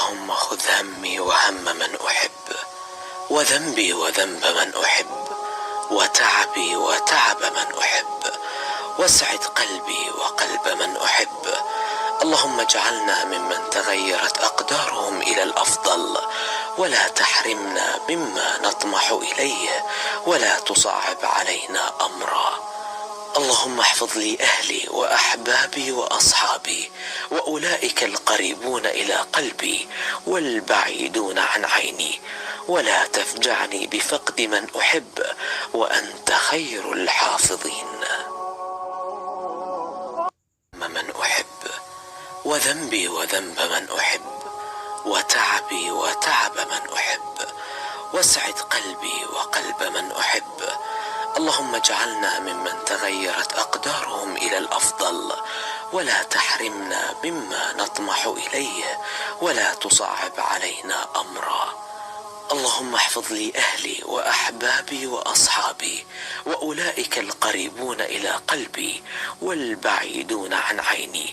اللهم خذ همي وهم من أحب، وذنبي وذنب من أحب، وتعبي وتعب من أحب، واسعد قلبي وقلب من أحب. اللهم اجعلنا ممن تغيرت أقدارهم إلى الأفضل، ولا تحرمنا مما نطمح إليه، ولا تصعب علينا أمرا. اللهم احفظ لي أهلي وأحبابي وأصحابي، وأولئك القريبون إلى قلبي والبعيدون عن عيني، ولا تفجعني بفقد من أحب، وأنت خير الحافظين. من أحب، وذنبي وذنب من أحب، وتعبي وتعب من أحب، واسعد قلبي وقلب من أحب. اللهم اجعلنا ممن تغيرت أقدارهم إلى الأفضل، ولا تحرمنا مما نطمح إليه، ولا تصعب علينا أمرا. اللهم احفظ لي أهلي وأحبابي وأصحابي، وأولئك القريبون إلى قلبي والبعيدون عن عيني،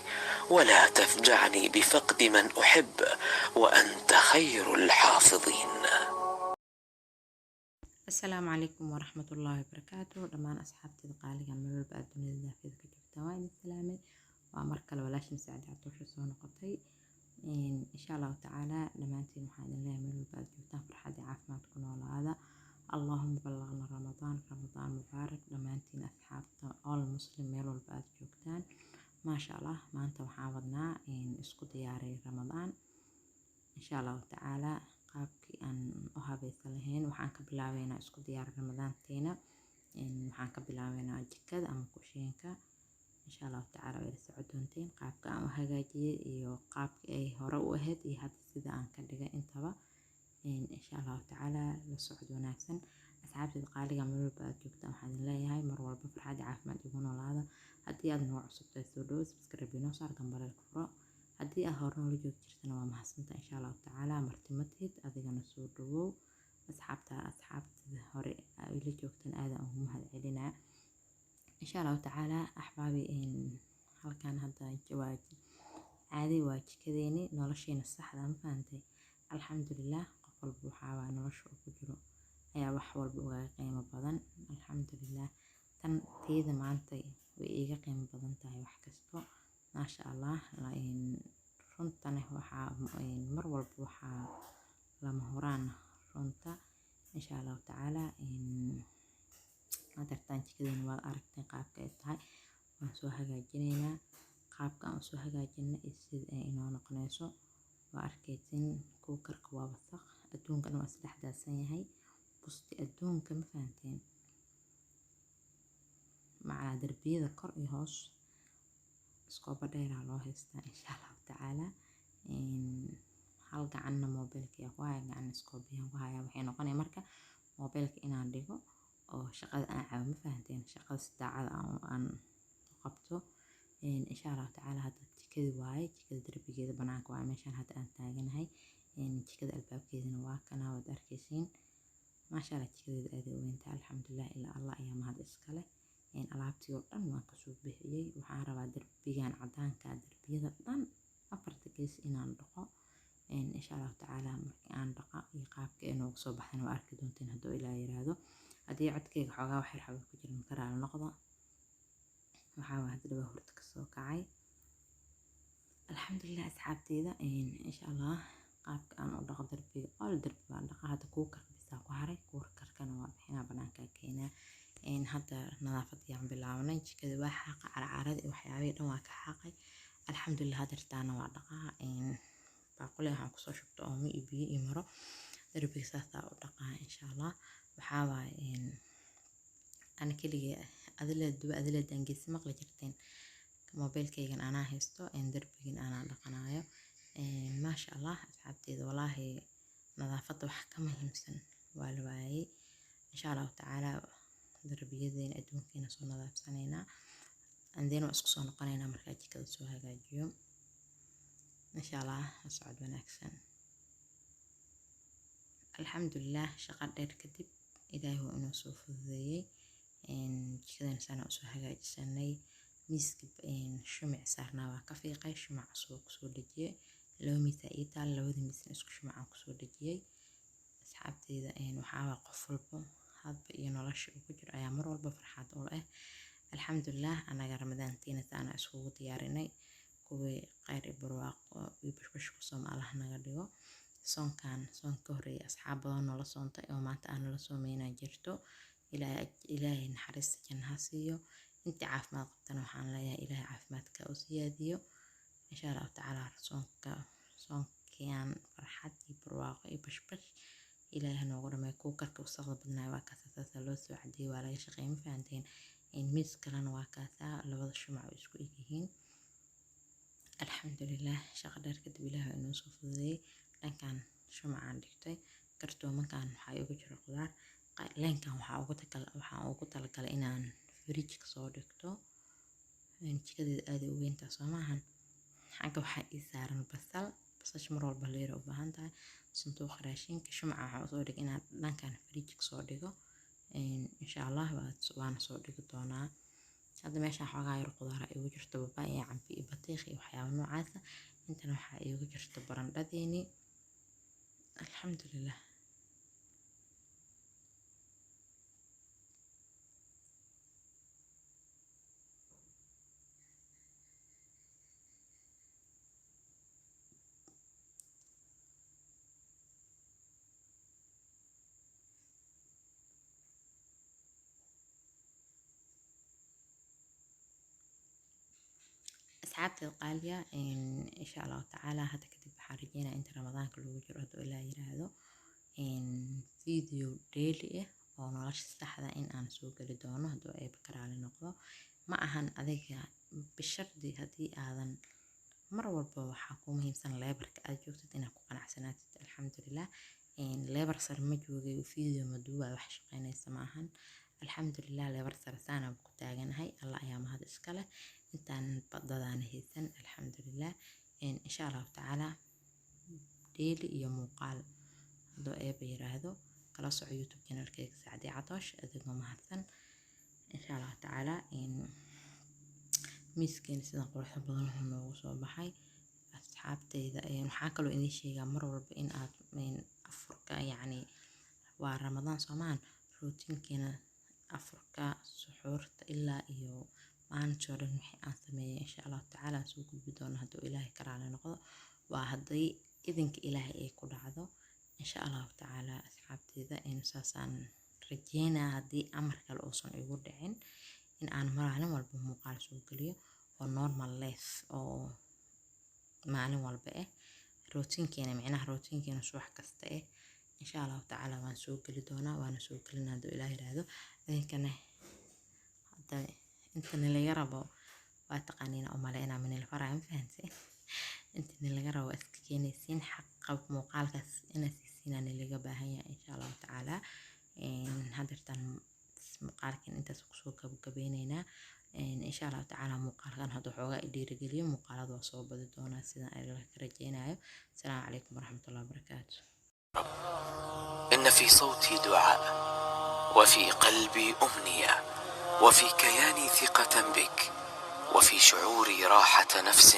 ولا تفجعني بفقد من أحب، وأنت خير الحافظين. السلام عليكم ورحمة الله وبركاته. دمان أصحابتي القالقة من والبا الدنيا دافيد كجبتا وين السلامة ومركل ولاش مساعدة عطوش سونا قطي إن شاء الله تعالى دمانتي محايد الله من والبا الجبتا فرحة عافمات كنولا هذا. اللهم بلغنا رمضان مبارك. دمانتي أصحابتا أول مسلم من والبا الجبتان ما شاء الله ما أنت محاولنا إن اسكو دياري رمضان إن شاء الله تعالى. qaabkii aan u habaysan lahayn waxaan ka bilaabeynaa isku diyaar ramadaanteena waxaan ka bilaabeynaa jikada ama kushiinka insha Allah taala way soo doonteen qaabka aan u hagaajiyay iyo qaabkii ay hore u ahayd iyo hadda sida aan ka dhigay intaba insha Allah taala la socod wanaagsan. asxaabta qaaliga meel walba aad joogtaan waxaan leeyahay mar walba farxad caafimaad ugu noolaada. haddii aad noo cusubtahay soo dhawo subscribe inoo saar gambareel furo. haddii aad hore noola joogto jirtana waa mahadsantahay insha Allah taala martimadeed adigana soo dhawow. asxaabta hore ay la joogtaan aad aan ugu mahadcelinaa insha Allah taala. axbaabi halkan hadda jawaab caadi waa jikadeeni nolosheena saxda ma fahantay. alxamdulillah qof walba waxa nolosha ku jiro ayaa wax walba uga qiimo badan. alxamdulillah tan teeda maanta way iga qiimo badan tahay wax kasto ما شاء الله. runtan waxa mar walba waxa lama horaan runta insha Allah taala. madartaan jikadeen waa aragtay qaabka ay tahay waan soo hagaajinaynaa. qaabka aan soo hagaajinay sida ay inoo noqonayso waa arkaytiin kuukarka waa wasaq adduunkan waa saddexdaasan yahay busti adduunka ma fahanteen macna darbiyada kor iyo hoos iskooba dheeraa loo haystaa insha Allah taala. hal gacanna mobilka ku haya gacan iskoobiyan ku haya waxay noqonay marka mobilka inaan dhigo oo shaqada aan caaw ma fahanteen shaqada saacada aan qabto insha Allah taala. hadda jikada waaye jikada darbigeeda banaanka waa meeshan hadda aan taaganahay jikada albaabkeedana waa kana wad arkaysiin ma sha Allah jikada aad u weynta alxamdulillah ilaa Allah ayaa mahad iskale. alaabtii oo dhan waan ka soo bixiyay waxaan rabaa darbigan cadaanka darbiyada dhan afarta gees inaan dhaqo insha Allah taala. markii aan dhaqa iyo qaabka inuu soo baxana waa arki doonteen haddii ilaa yiraahdo. haddii codkayga xoogaa wax yar ku jirin karaal noqdo waxa waa hadda waa horta ka soo kacay alxamdulillah asxaabteeda insha Allah. qaabka aan u dhaqo darbiga all darbi baan dhaqa hadda kuukarka ku haray kuukarkana waa bixinaa banaanka keenaa hadda nadaafad yaan bilaabnay jikada waa xaqa carcarada iyo waxyaabaha dhan waa ka xaqay alxamdulillah. hadartaana waa dhaqaa baaquli waxaan ku soo shubto oo biyo iyo maro darbiga saasa u dhaqaa insha Allah. waxa waa ana kaliya adila dangiis maqli jirteen mobilkaygan ana haysto darbigan ana dhaqanayo ma sha Allah. asxaabteeda wallahi nadaafada wax ka muhiimsan waa la waayay insha Allah taala. darbiyadeen adduunkeena soo nadaafsanaynaa andeen isku soo noqonaynaa markaa jikada soo hagaajiyo insha Allah. socod wanaagsan alxamdulillah. shaqa dheer kadib ilaahay inuu soo fududeeyay jikadan sana soo hagaajisanay miiska shumic saarnaa waa ka fiiqay shumac soo dhajiyay laba miis ii taal, labada miisna isku shumacaan kusoo dhejiyey. asxaabteyda waxaa qof walbo hadba iyo nolosha uu ku jiro ayaa mar walba farxad u leh. alxamdulilah anaga ramadaantiina saana iskugu diyaarinay, kuwii khayr iyo barwaaqo iyo bashbash ku soom Allah naga dhigo. soonkan ka horeeyay asxaab badan nala soontay oo maanta aan nala soomeynaa jirto. ilaahay naxariista janno ha siiyo. intii caafimaad qabtana waxaan leeyahay ilaahay caafimaadka u siyaadiyo insha Allah tacaala. soonkan farxad iyo barwaaqo iyo bashbash ilaahay noogu dhameeyo. kuwa karka wasaqda badnaa waa kaasa loo soo cadeeyay, waa laga shaqeeyay, ma fahanteen. miis kalena waa kaasa, labada shumac way isku egyihiin. alxamdulilah shaqo dheer kadib ilaahay inoo soo fududeeyay. dhankan shumacaan dhigtay, kartoomankan waxaa igu jira qudaar. leenkan waxaan ugu talagalay inaan fridge-ka soo dhigto. jikadeeda aad u weyntaa soo maahan. xagga waxaa ii saaran basasha mar walba leer u baahan tahay. sanduuqa raashinka shumaca waxaa usoo dhig inaan dhankan fridge-ka soo dhigo. insha Allah waana soo dhigi doonaa. hadda meeshaan xoogaa yar qudaara igu jirto, babaay iyo cambe iyo batiiq iyo waxyaabo noocaasa. intana waxaa igu jirto barandhadeeni. alxamdulilah. asxaabta qaaliya insha Allah tacaala hadda kadib waxaan rajeynaa inta ramadaanka lagu jiro hadduu ilaahay yiraahdo video daily oo nolosha saxda in aan soo gali doono hadduu ay bakaraali noqdo. ma ahan adiga bishardi haddii aadan mar walba waxaa ku muhiimsan leebarka aad joogtid inaad ku qanacsanaatid. alxamdulilah leebar sar ma joogay video ma duuba wax shaqeynaysa ma ahan. alxamdulilah leebar sar saana ku taaganahay. Allah ayaa mahad iska leh intaan badadaan haysan. alxamdulilah insha Allah tacaala daily iyo muuqaal hadduu eeba yiraahdo kala soco YouTube channelkayga Sacdi Catoosh adigoo mahadsan insha Allah tacaala. miiskan sida quruxda badan wuxuu noogu soo baxay asxaabteyda. waxaa kaloo idin sheegaa mar walba in aad afurka yacni waa ramadaan soomaan, rootiinkeena afurka suxuurta ilaa iyo maantoo dhan wixii aan sameeyay insha Allah tacaala soo gudbi doono hadduu ilaahay ka raali noqdo. waa hadday idinka ilaahay ay ku dhacdo insha Allah tacaala. asxaabteyda saasaan rajeynaa haddii amar kale uusan igu dhicin in aan maalin walba muuqaal soo geliyo oo normal life oo maalin walba rootiinkeena micnaha rootiinkeena subax kasta insha Allah tacaala waan soo geli doonaa, waana soo gelina hadduu ilaahay yiraahdo. idinkana hadda intana laga rabo waa taqaaniina u maleynaa min ilfaraha, ma fahanteen. intana laga rabo iska keenaysiin xaq muuqaalkaas inaad siisiinaan laga baahan yahay insha Allah tacaala. hadirtan muuqaalkan intaas kusoo gabagabeynaynaa insha Allah tacaala. muuqaalkan hadda xoogaa i dhiirigeliyo muuqaalada waa soo badi doonaa sidaan ay la rajeynayo. asalaamu calaykum waraxmatullahi wabarakaatu. إن في صوتي دعاء وفي قلبي أمنية وفي كياني ثقة بك وفي شعوري راحة نفس،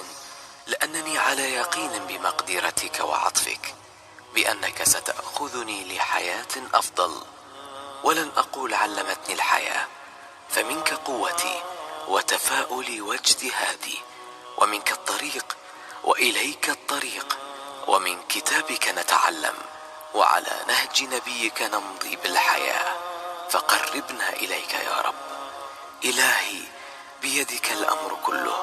لأنني على يقين بمقدرتك وعطفك بأنك ستأخذني لحياة أفضل. ولن أقول علمتني الحياة، فمنك قوتي وتفاؤلي واجتهادي، ومنك الطريق وإليك الطريق، ومن كتابك نتعلم، وعلى نهج نبيك نمضي بالحياة. فقربنا إليك يا رب. إلهي بيدك الأمر كله،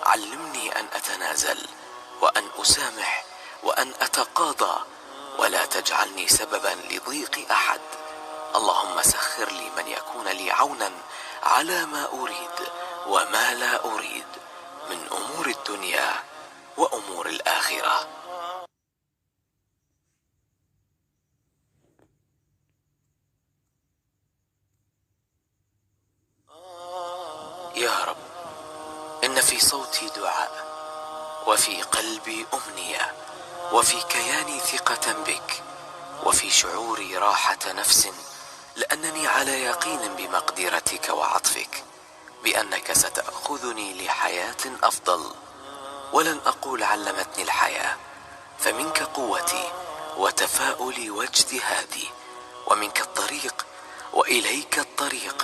علمني أن أتنازل وأن أسامح وأن أتقاضى، ولا تجعلني سببا لضيق أحد. اللهم سخر لي من يكون لي عونا على ما أريد وما لا أريد من أمور الدنيا وأمور الآخرة. يا رب، إن في صوتي دعاء وفي قلبي أمنية وفي كياني ثقة بك وفي شعوري راحة نفس، لأنني على يقين بمقدرتك وعطفك بأنك ستأخذني لحياة أفضل. ولن أقول علمتني الحياة، فمنك قوتي وتفاؤلي واجتهادي، ومنك الطريق وإليك الطريق،